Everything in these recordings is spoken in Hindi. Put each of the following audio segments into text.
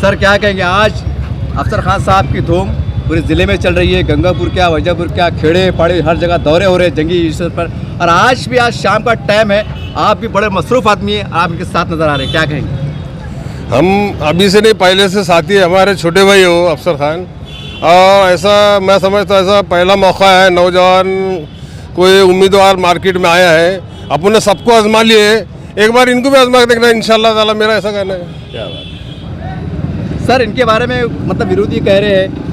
सर क्या कहेंगे, आज अफसर खान साहब की धूम पूरे ज़िले में चल रही है। गंगापुर क्या, वैजापुर क्या, खेड़े पाड़े हर जगह दौरे हो रहे हैं जंगी स्तर पर। और आज शाम का टाइम है, आप भी बड़े मसरूफ़ आदमी हैं, आप इनके साथ नज़र आ रहे हैं, क्या कहेंगे? हम अभी से नहीं, पहले से साथी है, हमारे छोटे भाई हो अफसर खान। और ऐसा मैं समझता हूँ ऐसा पहला मौका है, नौजवान कोई उम्मीदवार मार्केट में आया है, अपन ने सबको आजमा लिए, एक बार इनको भी आजमा देखना इंशाल्लाह ताला, मेरा ऐसा कहना है। क्या बात सर, इनके बारे में मतलब विरोधी कह रहे हैं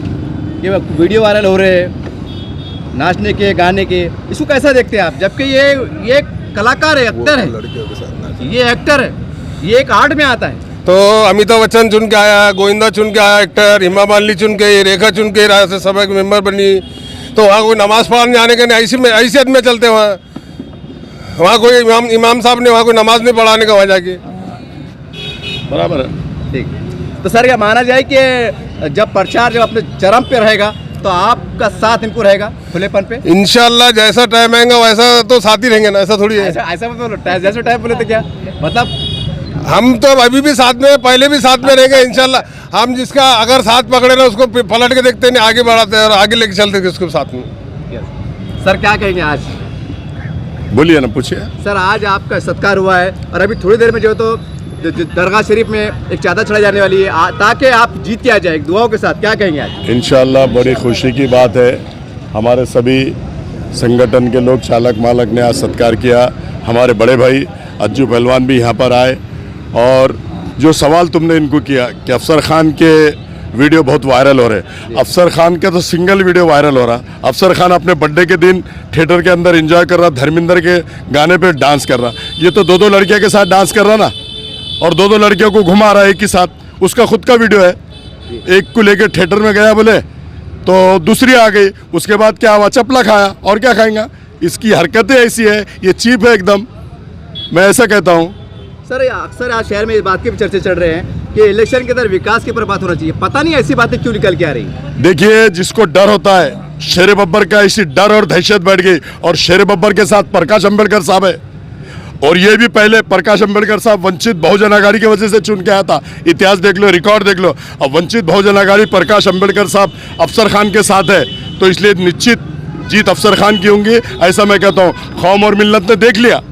कि वीडियो वायरल हो रहे हैं नाचने के, गाने के, इसको कैसा देखते हैं आप? जबकि ये कलाकार है, एक्टर है, ये एक्टर है, ये एक आर्ट में आता है। तो अमिताभ बच्चन चुन के आया, गोविंदा चुन के आया एक्टर, हेमा मालिनी चुन के, रेखा चुन के राज्यसभा के मेंबर बनी। तो वहाँ कोई नमाज पढ़ने जाने का नहीं, ऐसी में चलते वहाँ कोई इमाम साहब ने वहाँ कोई नमाज नहीं पढ़ाने का, वहाँ जाके बराबर है। ठीक, तो सर क्या माना जाए कि जब प्रचार जब अपने चरम पे रहेगा तो आपका साथ इनको रहेगा खुलेपन पे? इंशाल्लाह जैसा टाइम आएगा वैसा तो साथ ही रहेंगे ना, ऐसा थोड़ी है। ऐसा मतलब जैसे टाइम बोले तो क्या मतलब? हम तो अभी भी साथ में, पहले भी साथ में रहेंगे इंशाल्लाह। हम जिसका अगर साथ पकड़े ना उसको पलट के देखते नहीं, आगे बढ़ाते हैं और आगे लेके चलते हैं उसको साथ में। सर क्या कहेंगे आज? बोलिए ना, पूछिए। सर आज आपका सत्कार हुआ है और अभी थोड़ी देर में जो तो दरगाह शरीफ में एक चादर चढ़ाई जाने वाली है, ताकि आप जीत के आ जाए दुआओं के साथ, क्या कहेंगे आज? इंशाल्लाह बड़ी खुशी की बात है, हमारे सभी संगठन के लोग चालक मालक ने आज सत्कार किया। हमारे बड़े भाई अज्जू पहलवान भी यहाँ पर आए और जो सवाल तुमने इनको किया कि अफसर खान के वीडियो बहुत वायरल हो रहे, अफसर खान का तो सिंगल वीडियो वायरल हो रहा। अफसर खान अपने बर्थडे के दिन थिएटर के अंदर एंजॉय कर रहा, धर्मिंदर के गाने पे डांस कर रहा। ये तो दो लड़कियों के साथ डांस कर रहा ना, और दो लड़कियों को घुमा रहा है एक ही साथ, उसका खुद का वीडियो है। एक को लेकर थिएटर में गया बोले तो दूसरी आ गई, उसके बाद क्या हुआ, चपला खाया, और क्या खाएंगा। इसकी हरकतें ऐसी है, ये चीप है एकदम, मैं ऐसा कहता हूँ। सर अक्सर आज शहर में इस बात के भी चर्चे चल रहे हैं कि इलेक्शन के अंदर विकास के ऊपर बात होना चाहिए, पता नहीं ऐसी बातें क्यों निकल के आ रही है। देखिए, जिसको डर होता है, शेर बब्बर का ऐसी डर और दहशत बैठ गई, और शेर बब्बर के साथ प्रकाश अंबेडकर साहब है, और ये भी पहले प्रकाश अंबेडकर साहब वंचित बहुजन आघाड़ी की वजह से चुन के आया था। इतिहास देख लो, रिकॉर्ड देख लो। अब वंचित बहुजन आघाड़ी प्रकाश अंबेडकर साहब अफसर खान के साथ है, तो इसलिए निश्चित जीत अफसर खान की होंगी, ऐसा मैं कहता हूँ। कौम और मिल्लत ने देख लिया,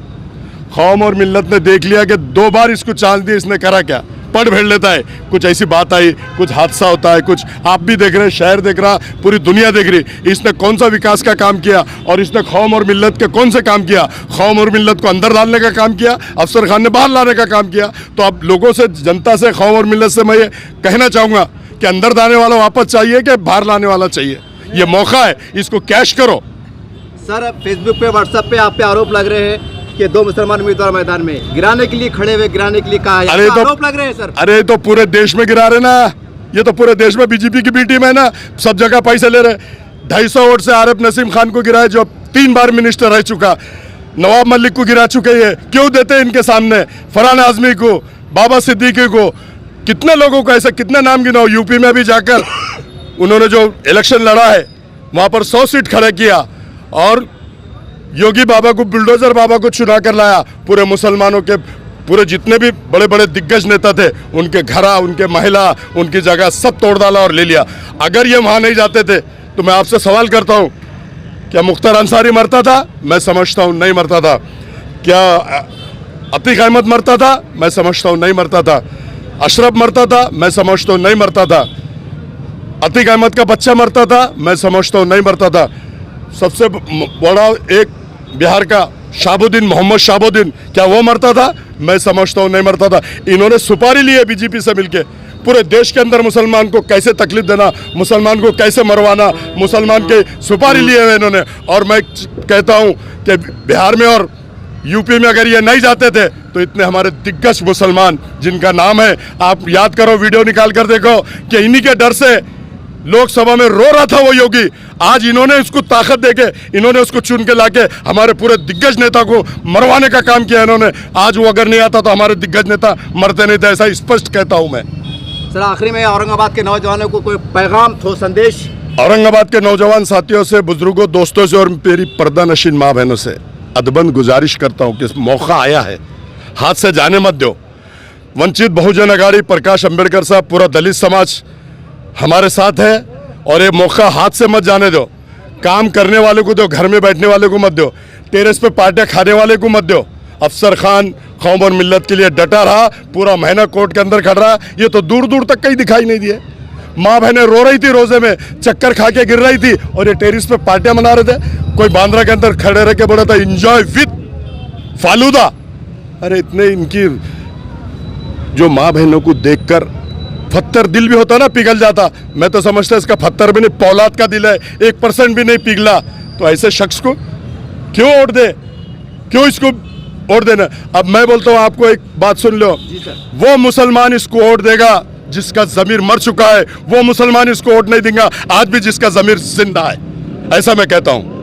कौम और मिल्लत ने देख लिया कि 2 बार इसको चांस दी, इसने करा क्या, पढ़ भेड़ लेता है। कुछ ऐसी बात आई, कुछ हादसा होता है, कुछ आप भी देख रहे हैं, शहर देख रहा, पूरी दुनिया देख रही। इसने कौन सा विकास का काम किया और इसने कौम और मिल्लत के कौन से काम किया? कौम और मिल्लत को अंदर डालने का काम किया, अफसर खान ने बाहर लाने का काम किया। तो अब लोगों से, जनता से, कौम और मिल्लत से मैं ये कहना चाहूँगा कि अंदर डालने वाला वापस चाहिए कि बाहर लाने वाला चाहिए। ये मौका है, इसको कैश करो। सर फेसबुक पे, व्हाट्सएप पे आप पे आरोप लग रहे हैं कि 2 मुसलमान उम्मीदवार मैदान में गिराने के लिए खड़े हुए, गिराने के लिए कहा है, अरे तो आरोप लग रहे हैं सर। अरे तो पूरे देश में गिरा रहे ना, ये तो पूरे देश में बीजेपी की बी टीम है ना, सब जगह पैसे ले रहे। 250 वोट से आरिफ नसीम खान को गिराए, जो 3 बार मिनिस्टर रह चुका। नवाब मलिक को गिरा चुके, ये क्यों देते इनके सामने? फरहान आजमी को, बाबा सिद्दीकी को, कितने लोगों को ऐसा, कितने नाम गिनाओ। यूपी में भी जाकर उन्होंने जो इलेक्शन लड़ा है वहाँ पर 100 सीट खड़ा किया, और योगी बाबा को, बुलडोजर बाबा को चुना कर लाया। पूरे मुसलमानों के, पूरे जितने भी बड़े बड़े दिग्गज नेता थे, उनके घरा, उनके महिला, उनकी जगह सब तोड़ डाला और ले लिया। अगर ये वहाँ नहीं जाते थे तो मैं आपसे सवाल करता हूँ, क्या मुख्तार अंसारी मरता था? मैं समझता हूँ नहीं मरता था। क्या अतीक अहमद मरता था? मैं समझता हूँ नहीं मरता था। अशरफ मरता था? मैं समझता हूँ नहीं मरता था। अतीक अहमद का बच्चा मरता था? मैं समझता हूँ नहीं मरता था। सबसे बड़ा एक बिहार का शाहबुद्दीन, मोहम्मद शाहबुद्दीन, क्या वो मरता था? मैं समझता हूँ नहीं मरता था। इन्होंने सुपारी ली है बीजेपी से मिलके, पूरे देश के अंदर मुसलमान को कैसे तकलीफ देना, मुसलमान को कैसे मरवाना, मुसलमान के सुपारी लिए हुए इन्होंने। और मैं कहता हूँ कि बिहार में और यूपी में अगर ये नहीं जाते थे तो इतने हमारे दिग्गज मुसलमान जिनका नाम है, आप याद करो, वीडियो निकाल कर देखो, कि इन्हीं के डर से लोकसभा में रो रहा था वो योगी, आज इन्होंने उसको ताकत देके, इन्होंने उसको चुन के लाके हमारे पूरे दिग्गज नेता को मरवाने का काम किया इन्होंने। आज वो अगर नहीं आता तो हमारे दिग्गज नेता मरते नहीं थे, ऐसा स्पष्ट कहता हूं मैं। सर आखिरी में औरंगाबाद के नौजवानों को कोई पैगाम, थो संदेश? औरंगाबाद के नौजवान साथियों से, बुजुर्गों, दोस्तों से और मेरी पर्दा नशीन माँ बहनों से अदबन गुजारिश करता हूं कि मौका आया है, हाथ से जाने मत दो। वंचित बहुजन अघाड़ी, प्रकाश अंबेडकर साहब, पूरा दलित समाज हमारे साथ है और ये मौका हाथ से मत जाने दो। काम करने वाले को दो, घर में बैठने वाले को मत दो, टेरेस पे पार्टियां खाने वाले को मत दो। अफसर खान कौम और मिल्लत के लिए डटा रहा, पूरा महीना कोर्ट के अंदर खड़ रहा, ये तो दूर दूर तक कहीं दिखाई नहीं दिए। माँ बहनें रो रही थी, रोजे में चक्कर खा के गिर रही थी और ये टेरेस पे पार्टियां मना रहे थे। कोई बांद्रा के अंदर खड़े रह के बोला था इंजॉय विथ फालूदा। अरे इतने इनकी जो माँ बहनों को देखकर पत्थर दिल भी होता ना, पिघल जाता। मैं तो समझता इसका पत्थर भी नहीं, पौलाद का दिल है, 1% भी नहीं पिघला। तो ऐसे शख्स को क्यों वोट दे, क्यों इसको वोट देना? अब मैं बोलता हूँ, आपको एक बात सुन लो, वो मुसलमान इसको वोट देगा जिसका जमीर मर चुका है, वो मुसलमान इसको वोट नहीं देगा आज भी जिसका जमीर जिंदा है, ऐसा मैं कहता हूँ।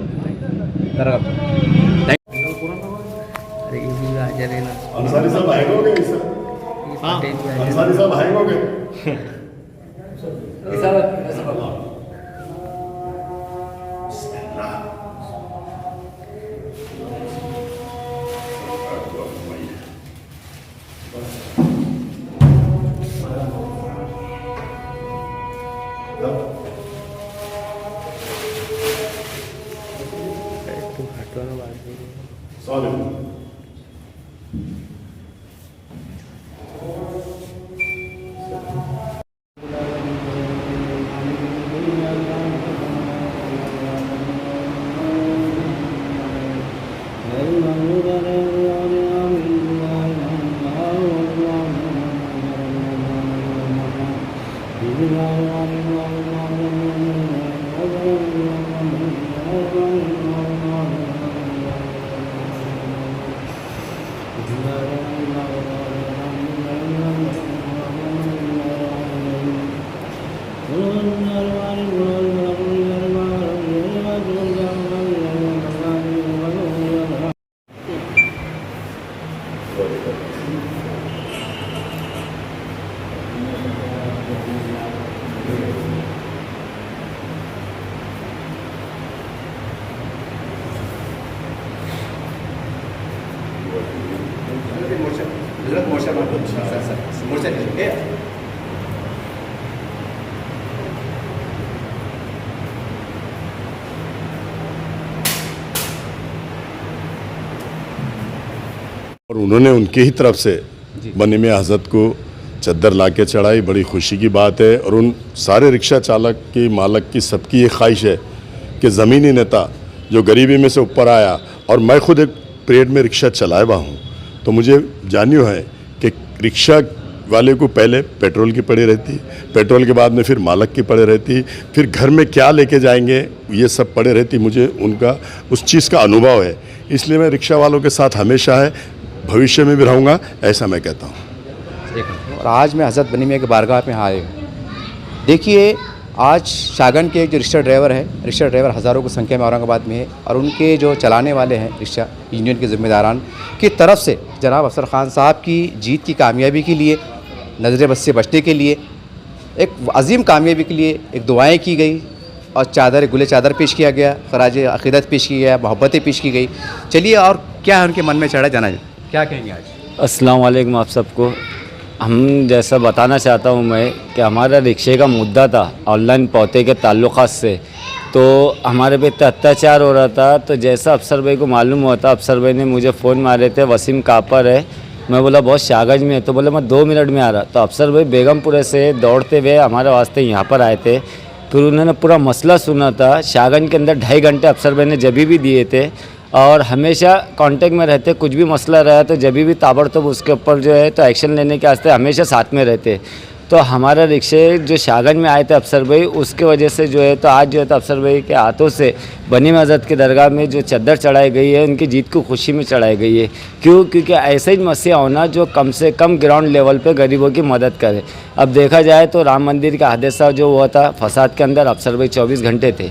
अंसारी साहब आएंगे सर? हाँ, अंसारी साहब आएंगे? और उन्होंने उनके ही तरफ से बनी में हजरत को चद्दर ला के चढ़ाई, बड़ी खुशी की बात है। और उन सारे रिक्शा चालक की, मालक की, सबकी ये ख्वाहिश है कि ज़मीनी नेता जो गरीबी में से ऊपर आया, और मैं खुद एक पीरियड में रिक्शा चलाया हुआ हूँ, तो मुझे जानियो है कि रिक्शा वाले को पहले पेट्रोल की पड़ी रहती, पेट्रोल के बाद में फिर मालक की पड़ी रहती, फिर घर में क्या लेके जाएंगे ये सब पड़े रहती। मुझे उनका उस चीज़ का अनुभव है, इसलिए मैं रिक्शा वालों के साथ हमेशा है, भविष्य में भी रहूँगा, ऐसा मैं कहता हूँ। और आज मैं हज़रत बनी मियां के बारगाह में आए हूँ। देखिए, आज शागन के जो रिक्शा ड्राइवर है, रिक्शा ड्राइवर हज़ारों की संख्या में औरंगाबाद में है, और उनके जो चलाने वाले हैं रिक्शा यूनियन के ज़िम्मेदारान की तरफ से जनाब अफसर खान साहब की जीत की कामयाबी के लिए, नजर बद से बचने के लिए, एक अजीम कामयाबी के लिए एक दुआएँ की गई और चादर, गुले चादर पेश किया गया, खराज अक़ीदत पेश की गया, मोहब्बतें पेश की गई। चलिए, और क्या है उनके मन में चढ़ा, जाना क्या कहेंगे आज? अस्सलाम वालेकुम आप सबको। हम जैसा बताना चाहता हूँ मैं कि हमारा रिक्शे का मुद्दा था ऑनलाइन पौते के ताल्लुक़ात से, तो हमारे पे इतना अत्याचार हो रहा था। तो जैसा अफसर भाई को मालूम हुआ था, अफसर भाई ने मुझे फ़ोन मारे थे, वसीम कापर है, मैं बोला बहुत शागज में है, तो बोला मैं 2 मिनट में आ रहा। तो अफसर भाई बेगमपुरे से दौड़ते हुए हमारे वास्ते यहाँ पर आए थे, फिर उन्होंने पूरा मसला सुना था। शागन के अंदर 2.5 घंटे अफसर भाई ने जबी भी दिए थे, और हमेशा कांटेक्ट में रहते, कुछ भी मसला रहा तो जब भी ताबड़तोब उसके ऊपर जो है तो एक्शन लेने के वास्ते हमेशा साथ में रहते। तो तो हमारा रिक्शे जो शाहगंज में आए थे अफसर भाई, उसके वजह से जो है तो आज जो है तो अफसर भाई के हाथों से बनी मस्जिद की दरगाह में जो चद्दर चढ़ाई गई है, उनकी जीत की खुशी में चढ़ाई गई है। क्यों? क्योंकि ऐसे ही मसीहा होना जो कम से कम ग्राउंड लेवल पे गरीबों की मदद करे। अब देखा जाए तो राम मंदिर का हादसा जो हुआ था फसाद के अंदर, अफसर भाई 24 घंटे थे।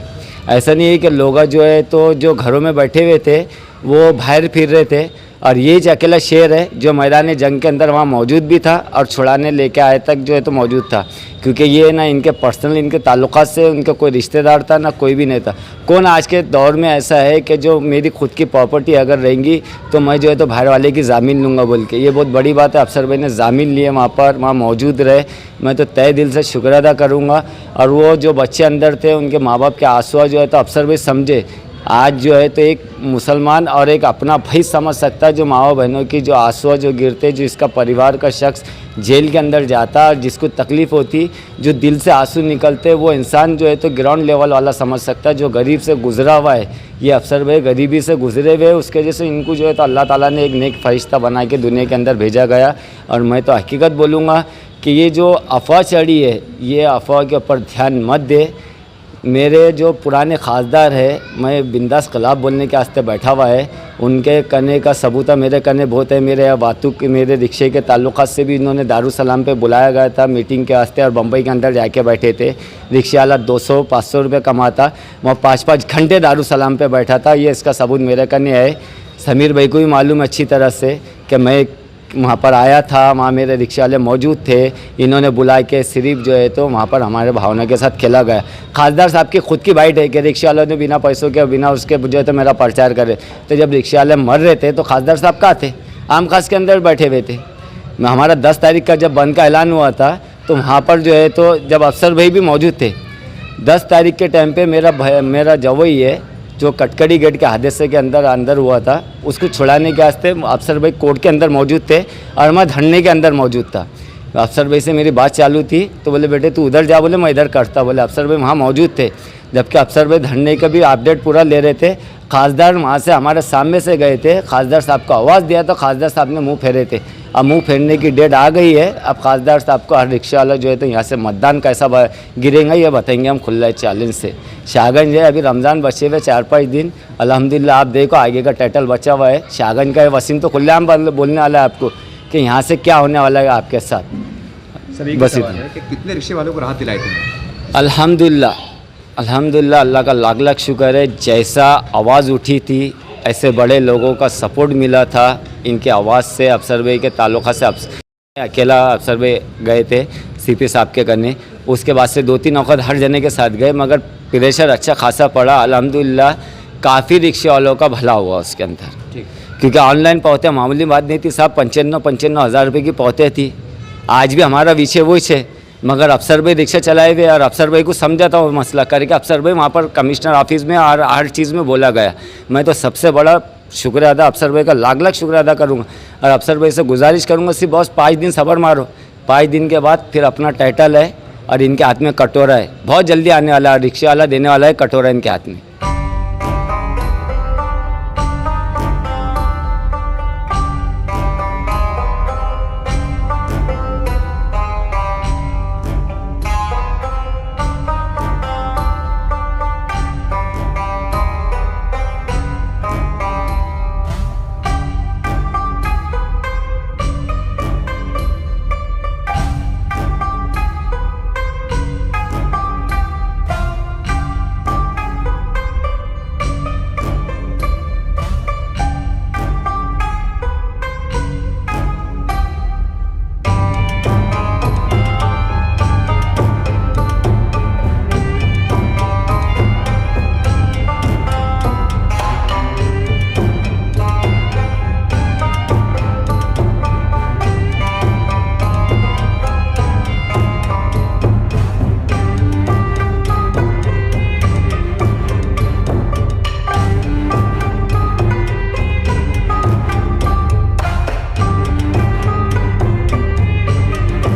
ऐसा नहीं है कि लोग जो है तो जो घरों में बैठे हुए थे वो बाहर फिर रहे थे, और ये जो अकेला शेर है जो मैदान जंग के अंदर वहाँ मौजूद भी था और छुड़ाने लेके आए तक जो है तो मौजूद था। क्योंकि ये ना इनके पर्सनल इनके ताल्लुकात से उनका कोई रिश्तेदार था ना कोई भी नहीं था। कौन आज के दौर में ऐसा है कि जो मेरी खुद की प्रॉपर्टी अगर रहेंगी तो मैं जो है तो बाहर वाले की ज़मीन लूँगा बोल के, ये बहुत बड़ी बात है। अफसर भाई ने ज़मीन लिए वहाँ पर, वहाँ मौजूद रहे, मैं तो तय दिल से शुक्र अदा करूँगा। और वो जो बच्चे अंदर थे उनके माँ बाप के आंसू जो है तो अफसर भाई समझे। आज जो है तो एक मुसलमान और एक अपना भाई समझ सकता है जो माओ बहनों की जो आंसू जो गिरते, जो इसका परिवार का शख्स जेल के अंदर जाता और जिसको तकलीफ़ होती, जो दिल से आंसू निकलते, वो इंसान जो है तो ग्राउंड लेवल वाला समझ सकता है जो गरीब से गुजरा हुआ है। ये अफसर भाई गरीबी से गुजरे हुए, उसके वजह से इनको जो है तो अल्लाह ताला ने एक नेक फरिश्ता बना के दुनिया के अंदर भेजा गया। और मैं तो हकीकत बोलूँगा कि ये जो अफवाह चढ़ी है, ये अफवाह के ऊपर ध्यान मत दे। मेरे जो पुराने खासदार है, मैं बिंदास खिलाफ बोलने के वास्ते बैठा हुआ है, उनके कहने का सबूत मेरे कहने बहुत है। मेरे बातों के मेरे रिक्शे के ताल्लुकात से भी इन्होंने दारुसलाम पे बुलाया गया था मीटिंग के वास्ते और बम्बई के अंदर जाके बैठे थे। रिक्शे वाला 200-500 रुपये कमाता, वहाँ 5-5 घंटे दारुसलाम पे बैठा था। ये इसका सबूत मेरे कहने है। समीर भाई को भी मालूम है अच्छी तरह से कि मैं वहाँ पर आया था, वहाँ मेरे रिक्शा वाले मौजूद थे, इन्होंने बुला के सिर्फ जो है तो वहाँ पर हमारे भावना के साथ खेला गया। खासदार साहब की खुद की बाइट है कि रिक्शा वालों ने बिना पैसों के बिना उसके जो है तो मेरा प्रचार करे। तो जब रिक्शा वाले मर रहे थे तो खासदार साहब कहाँ थे? आम खास के अंदर बैठे हुए थे। हमारा 10 तारीख का जब बंद का ऐलान हुआ था तो वहाँ पर जो है तो जब अफसर भाई भी मौजूद थे, 10 तारीख के टाइम पर मेरा जवई है जो कटकड़ी गेट के हादसे के अंदर हुआ था, उसको छुड़ाने के वास्ते अफसर भाई कोर्ट के अंदर मौजूद थे और मैं धरने के अंदर मौजूद था। अफसर भाई से मेरी बात चालू थी तो बोले बेटे तू उधर जा, बोले मैं इधर करता। बोले अफसर भाई वहाँ मौजूद थे, जबकि अफसर भाई धरने का भी अपडेट पूरा ले रहे थे। खासदार वहाँ से हमारे सामने से गए थे, खासदार साहब को आवाज़ दिया तो खासदार साहब ने मुँह फेरे थे। अब मुँह फेरने की डेट आ गई है। अब खासदार साहब को हर रिक्शा वाला जो है तो यहाँ से मतदान कैसा गिरेगा ये बताएंगे हम खुला चैलेंज से। शाहगंज है, अभी रमज़ान बचे हुए 4-5 दिन, अल्हम्दुलिल्लाह आप देखो आगे का टाइटल बचा हुआ है। शाहगंज का वसीम तो खुलेआम बोलने वाला है आपको कि यहाँ से क्या होने वाला है आपके साथ। सर एक बस सवाल है कि कितने रिक्शे वालों को राहत दिलाई थी? अल्हम्दुलिल्लाह अल्हम्दुलिल्लाह, अल्लाह का लाख लाख शुक्र है। जैसा आवाज़ उठी थी ऐसे बड़े लोगों का सपोर्ट मिला था इनके आवाज़ से। अफसर भाई के ताल्लुक़ से अकेला अफसर भाई गए थे सीपी साहब के करने, उसके बाद से 2-3 वक्त हर जने के साथ गए, मगर प्रेशर अच्छा खासा पड़ा। अल्हम्दुलिल्लाह काफ़ी रिक्शे वालों का भला हुआ उसके अंदर, क्योंकि ऑनलाइन पहुँचे मामूली बात नहीं थी साहब। 55 हज़ार रुपये की पहुँचे थी। आज भी हमारा विषय वही है, मगर अफसर भाई रिक्शा चलाए हुए और अफसर भाई को समझा था वो मसला करके अफसर भाई वहाँ पर कमिश्नर ऑफिस में और हर चीज़ में बोला गया। मैं तो सबसे बड़ा शुक्र अदा अफसर भाई का लाख लाख शुक्र अदा करूँगा और अफसर भाई से गुजारिश करूँगा सिर्फ बस 5 दिन सब्र मारो। 5 दिन के बाद फिर अपना टाइटल है और इनके हाथ में कटोरा है, बहुत जल्दी आने वाला है। रिक्शा वाला देने वाला है कटोरा इनके हाथ में।